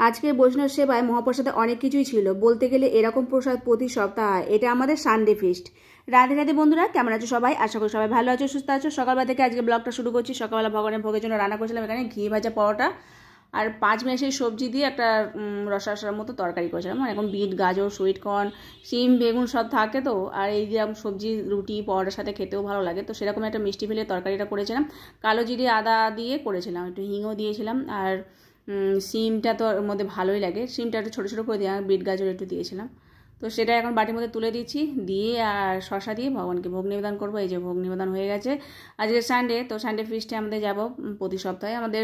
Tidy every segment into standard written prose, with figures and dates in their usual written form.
আজকে বৈষ্ণব সেবায় মহাপ্রসাদে অনেক কিছুই ছিল, বলতে গেলে এরকম প্রসাদ প্রতি সপ্তাহ হয়। এটা আমাদের সানডে ফিস্ট। রাধে রাধে বন্ধুরা, কেমন আছো সবাই? আশা করি সবাই ভালো আছো, সুস্থ আছো। সকালবেলা থেকে আজকে ব্লগটা শুরু করছি। সকালবেলা ভগবানের ভোগের জন্য রান্না করেছিলাম এখানে ঘি ভাজা পরোটা আর 5 মেশের সবজি দিয়ে একটা রসার মতো তরকারি করেছিলাম। এখন বিট, গাজর, সুইট কর্ন, শিম, বেগুন সব থাকে তো, আর এই যে সবজি রুটি পরোটার সাথে খেতেও ভালো লাগে, তো সেরকম একটা মিষ্টি ফেলে তরকারিটা করেছিলাম। কালো জিরে আদা দিয়ে করেছিলাম, একটু হিংও দিয়েছিলাম, আর সিমটা তো ওর মধ্যে ভালোই লাগে, সিমটা একটু ছোটো ছোটো করে দিয়ে বিট গাজর একটু দিয়েছিলাম। তো সেটা এখন বাটির মধ্যে তুলে দিচ্ছি, দিয়ে আর শশা দিয়ে ভগবানকে ভোগ নিবেদন করবো। এই যে ভোগ নিবেদন হয়ে গেছে। আজকে সানডে, তো সানডে ফিস্টে আমাদের যাব প্রতি সপ্তাহে, আমাদের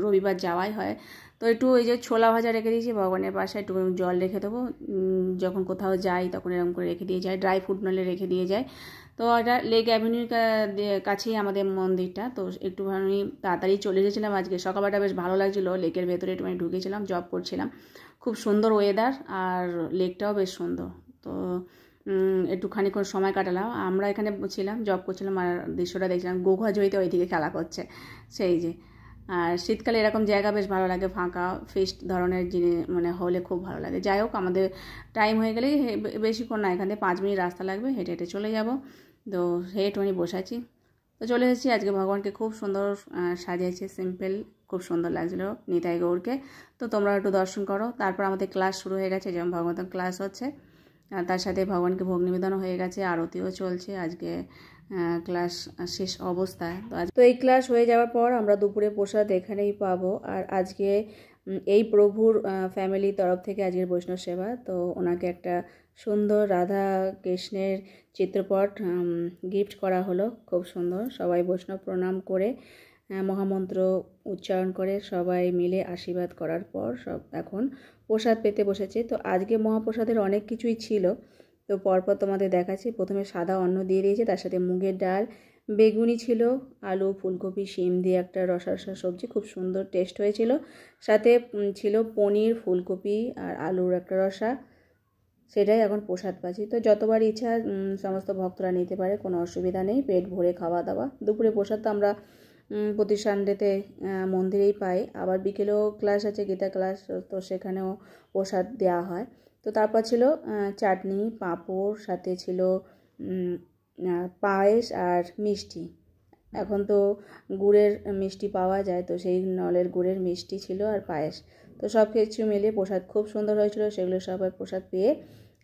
রবিবার যাওয়াই হয়। তো একটু এই যে ছোলা ভাজা রেখে দিয়েছি ভগবানের পাশে, একটু জল রেখে দেবো। যখন কোথাও যাই তখন এরকম করে রেখে দিয়ে যাই, ড্রাই ফ্রুট নলে রেখে দিয়ে যায়। তো এটা লেক অ্যাভিনিউর কাছেই আমাদের মন্দিরটা, তো একটুখানি তাড়াতাড়ি চলে এসেছিলাম। আজকে সকালবেলাটা বেশ ভালো লাগছিলো, লেকের ভেতরে একটুখানি ঢুকেছিলাম, জব করছিলাম। খুব সুন্দর ওয়েদার আর লেকটাও বেশ সুন্দর। তো একটুখানি করে সময় কাটালাম। আমরা এখানে ছিলাম, জব করছিলাম, আর দৃশ্যটা দেখছিলাম। গোঘা জয়িতে ওইদিকে খেলা করছে, সেই যে। আর শীতকালে এরকম জায়গা বেশ ভালো লাগে, ফাঁকা ফিস্ট ধরনের জিনিস মানে হলে খুব ভালো লাগে। যাই হোক, আমাদের টাইম হয়ে গেলেই, বেশিক্ষণ না, এখান থেকে 5 মিনিট রাস্তা লাগবে, হেঁটে হেঁটে চলে যাব। তো হেঁটে বসে আছি, তো চলে এসেছি। আজকে ভগবানকে খুব সুন্দর সাজিয়েছে, সিম্পল, খুব সুন্দর লাগছিলো নিতাই গৌরকে। তো তোমরা একটু দর্শন করো। তারপর আমাদের ক্লাস শুরু হয়ে গেছে, যেমন ভগবতম ক্লাস হচ্ছে, তার সাথে ভগবানকে ভোগ নিবেদনও হয়ে গেছে, আরতিও চলছে আজকে ক্লাস শেষ অবস্থায়। তো এই ক্লাস হয়ে যাওয়ার পর আমরা দুপুরে প্রসাদ এখানেই পাবো। আর আজকে এই প্রভুর ফ্যামিলির তরফ থেকে আজকের বৈষ্ণব সেবা, তো ওনাকে একটা সুন্দর রাধা কৃষ্ণের চিত্রপট গিফট করা হলো, খুব সুন্দর। সবাই বৈষ্ণব প্রণাম করে মহামন্ত্র উচ্চারণ করে সবাই মিলে আশীর্বাদ করার পর সব এখন প্রসাদ পেতে বসেছে। তো আজকে মহাপ্রসাদের অনেক কিছুই ছিল, তো পরপর তোমাদের দেখাচ্ছি। প্রথমে সাদা অন্ন দিয়ে দিয়েছে, তার সাথে মুগের ডাল, বেগুনি ছিল, আলু, ফুলকপি, শিম দিয়ে একটা রসা সবজি, খুব সুন্দর টেস্ট হয়েছিল। সাথে ছিল পনির, ফুলকপি আর আলুর একটা রসা। সেটাই এখন প্রসাদ পাচ্ছি। তো যতবার ইচ্ছা সমস্ত ভক্তরা নিতে পারে, কোনো অসুবিধা নেই, পেট ভরে খাওয়া দাওয়া। দুপুরে প্রসাদ তো আমরা প্রতি সানডেতে মন্দিরেই পাই। আবার বিকেলেও ক্লাস আছে, গীতা ক্লাস, তো সেখানেও প্রসাদ দেওয়া হয়। তো তারপর ছিল চাটনি, পাঁপড়, সাথে ছিল পায়েস আর মিষ্টি। এখন তো গুড়ের মিষ্টি পাওয়া যায়, তো সেই নলের গুড়ের মিষ্টি ছিল আর পায়েস। তো সব কিছু মিলিয়ে প্রসাদ খুব সুন্দর হয়েছিল। সেগুলো সবাই প্রসাদ পেয়ে,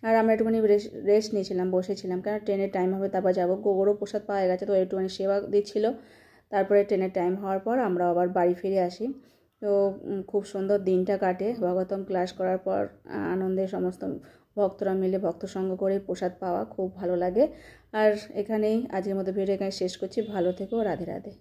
আর আমরা একটুখানি রেস্ট নিয়েছিলাম, বসেছিলাম, কারণ ট্রেনের টাইম হবে, তারপর যাবো। গোবরও প্রসাদ পাওয়া গেছে, তো একটুখানি সেবা দিচ্ছিলো। তারপরে ট্রেনের টাইম হওয়ার পর আমরা আবার বাড়ি ফিরে আসি। তো খুব সুন্দর দিনটা কাটে। ভাগবতম ক্লাস করার পর আনন্দে সমস্ত ভক্তরা মিলে ভক্ত সঙ্গ করে প্রসাদ পাওয়া খুব ভালো লাগে। আর এখানেই আজকের মতো ভিডিও এখানে শেষ করছি। ভালো থেকো, রাধে রাধে।